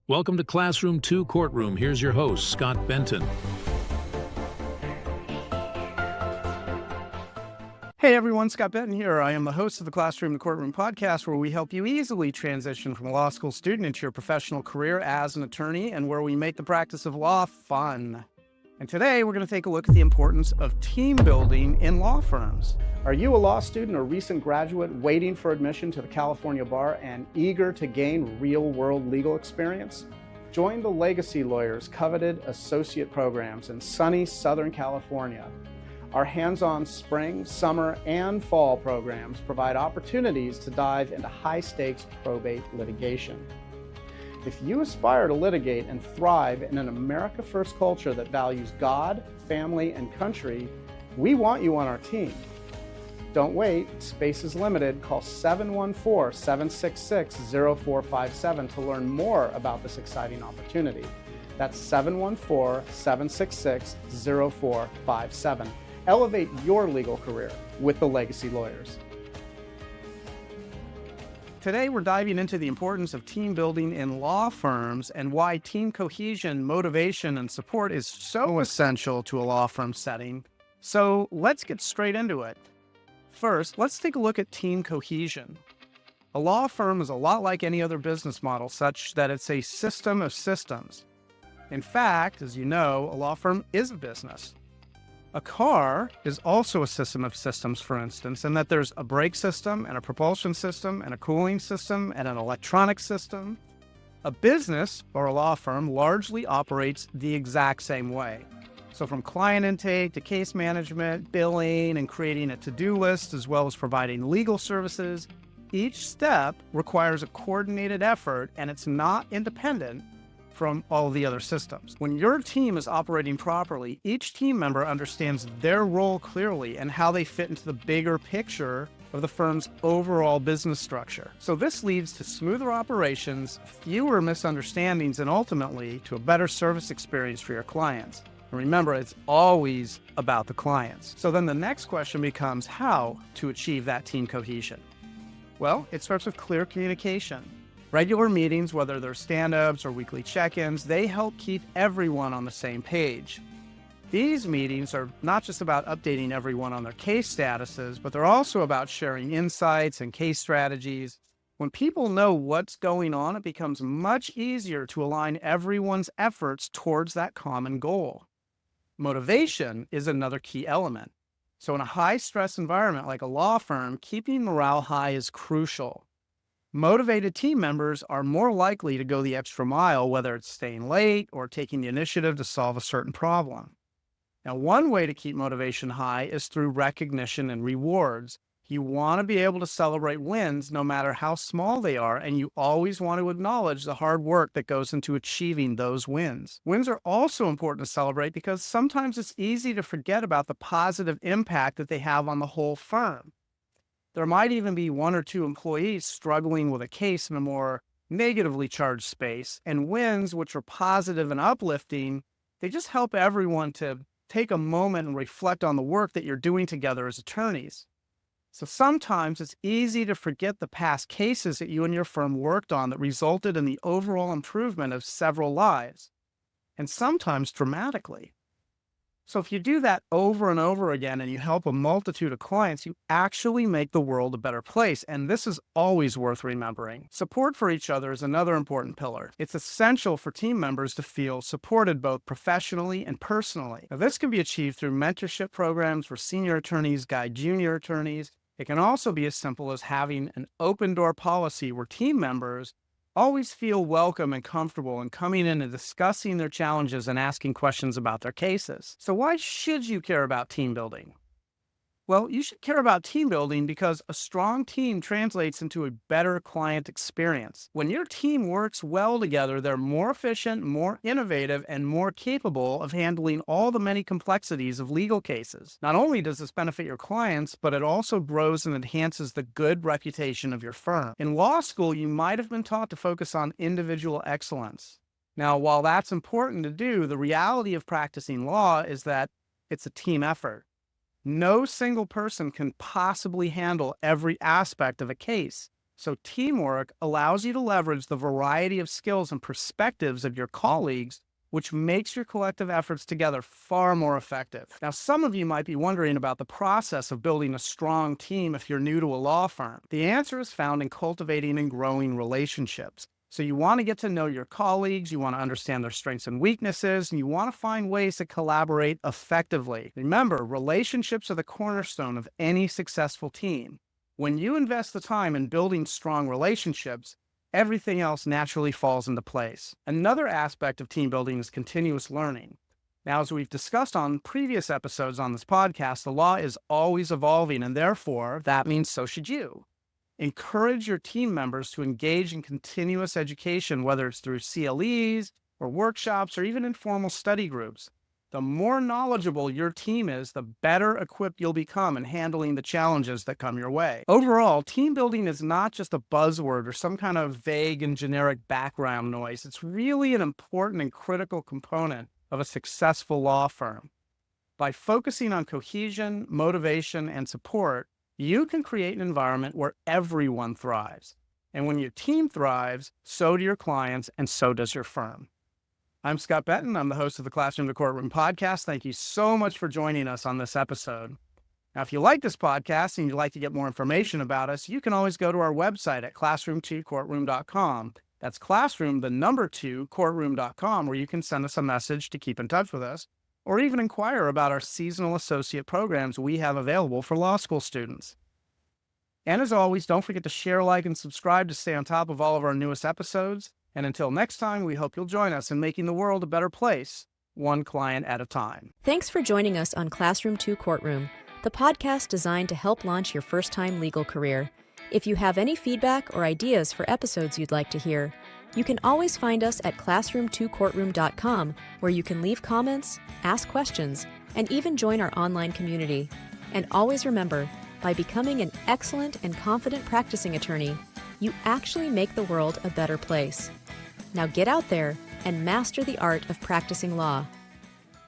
Welcome to Classroom 2 Courtroom. Here's your host, Scott Benton. Hey everyone, Scott Benton here. I am the host of the Classroom 2 Courtroom podcast, where we help you easily transition from a law school student into your professional career as an attorney, and where we make the practice of law fun. And today we're going to take a look at the importance of team building in law firms. Are you a law student or recent graduate waiting for admission to the California bar and eager to gain real-world legal experience? Join the Legacy Lawyers' coveted associate programs in sunny Southern California. Our hands-on spring, summer, and fall programs provide opportunities to dive into high-stakes probate litigation. If you aspire to litigate and thrive in an America First culture that values God, family, and country, we want you on our team. Don't wait, space is limited. Call 714-766-0457 to learn more about this exciting opportunity. That's 714-766-0457. Elevate your legal career with the Legacy Lawyers. Today, we're diving into the importance of team building in law firms and why team cohesion, motivation, and support is so essential to a law firm setting. So let's get straight into it. First, let's take a look at team cohesion. A law firm is a lot like any other business model, such that it's a system of systems. In fact, as you know, a law firm is a business. A car is also a system of systems, for instance, in that there's a brake system and a propulsion system and a cooling system and an electronic system. A business or a law firm largely operates the exact same way. So from client intake to case management, billing, and creating a to-do list, as well as providing legal services, each step requires a coordinated effort, and it's not independent from all the other systems. When your team is operating properly, each team member understands their role clearly and how they fit into the bigger picture of the firm's overall business structure. So this leads to smoother operations, fewer misunderstandings, and ultimately to a better service experience for your clients. And remember, it's always about the clients. So then the next question becomes how to achieve that team cohesion. Well, it starts with clear communication. Regular meetings, whether they're stand-ups or weekly check-ins, they help keep everyone on the same page. These meetings are not just about updating everyone on their case statuses, but they're also about sharing insights and case strategies. When people know what's going on, it becomes much easier to align everyone's efforts towards that common goal. Motivation is another key element. So in a high-stress environment like a law firm, keeping morale high is crucial. Motivated team members are more likely to go the extra mile, whether it's staying late or taking the initiative to solve a certain problem. Now, one way to keep motivation high is through recognition and rewards. You want to be able to celebrate wins no matter how small they are, and you always want to acknowledge the hard work that goes into achieving those wins. Wins are also important to celebrate because sometimes it's easy to forget about the positive impact that they have on the whole firm. There might even be one or two employees struggling with a case in a more negatively charged space, and wins, which are positive and uplifting, they just help everyone to take a moment and reflect on the work that you're doing together as attorneys. So sometimes it's easy to forget the past cases that you and your firm worked on that resulted in the overall improvement of several lives, and sometimes dramatically. So if you do that over and over again and you help a multitude of clients, you actually make the world a better place. And this is always worth remembering. Support for each other is another important pillar. It's essential for team members to feel supported both professionally and personally. Now, this can be achieved through mentorship programs where senior attorneys guide junior attorneys. It can also be as simple as having an open door policy where team members always feel welcome and comfortable in coming in and discussing their challenges and asking questions about their cases. So why should you care about team building? Well, you should care about team building because a strong team translates into a better client experience. When your team works well together, they're more efficient, more innovative, and more capable of handling all the many complexities of legal cases. Not only does this benefit your clients, but it also grows and enhances the good reputation of your firm. In law school, you might have been taught to focus on individual excellence. Now, while that's important to do, the reality of practicing law is that it's a team effort. No single person can possibly handle every aspect of a case. So teamwork allows you to leverage the variety of skills and perspectives of your colleagues, which makes your collective efforts together far more effective. Now, some of you might be wondering about the process of building a strong team if you're new to a law firm. The answer is found in cultivating and growing relationships. So you want to get to know your colleagues, you want to understand their strengths and weaknesses, and you want to find ways to collaborate effectively. Remember, relationships are the cornerstone of any successful team. When you invest the time in building strong relationships, everything else naturally falls into place. Another aspect of team building is continuous learning. Now, as we've discussed on previous episodes on this podcast, the law is always evolving, and therefore, that means so should you. Encourage your team members to engage in continuous education, whether it's through CLEs or workshops or even informal study groups. The more knowledgeable your team is, the better equipped you'll become in handling the challenges that come your way. Overall, team building is not just a buzzword or some kind of vague and generic background noise. It's really an important and critical component of a successful law firm. By focusing on cohesion, motivation, and support, you can create an environment where everyone thrives. And when your team thrives, so do your clients, and so does your firm. I'm Scott Benton. I'm the host of the Classroom to Courtroom podcast. Thank you so much for joining us on this episode. Now, if you like this podcast and you'd like to get more information about us, you can always go to our website at classroom2courtroom.com. That's classroom, the number 2, courtroom.com, where you can send us a message to keep in touch with us, or even inquire about our seasonal associate programs we have available for law school students. And as always, don't forget to share, like, and subscribe to stay on top of all of our newest episodes. And until next time, we hope you'll join us in making the world a better place, one client at a time. Thanks for joining us on Classroom 2 Courtroom, the podcast designed to help launch your first-time legal career. If you have any feedback or ideas for episodes you'd like to hear, you can always find us at classroom2courtroom.com, where you can leave comments, ask questions, and even join our online community. And always remember, by becoming an excellent and confident practicing attorney, you actually make the world a better place. Now get out there and master the art of practicing law.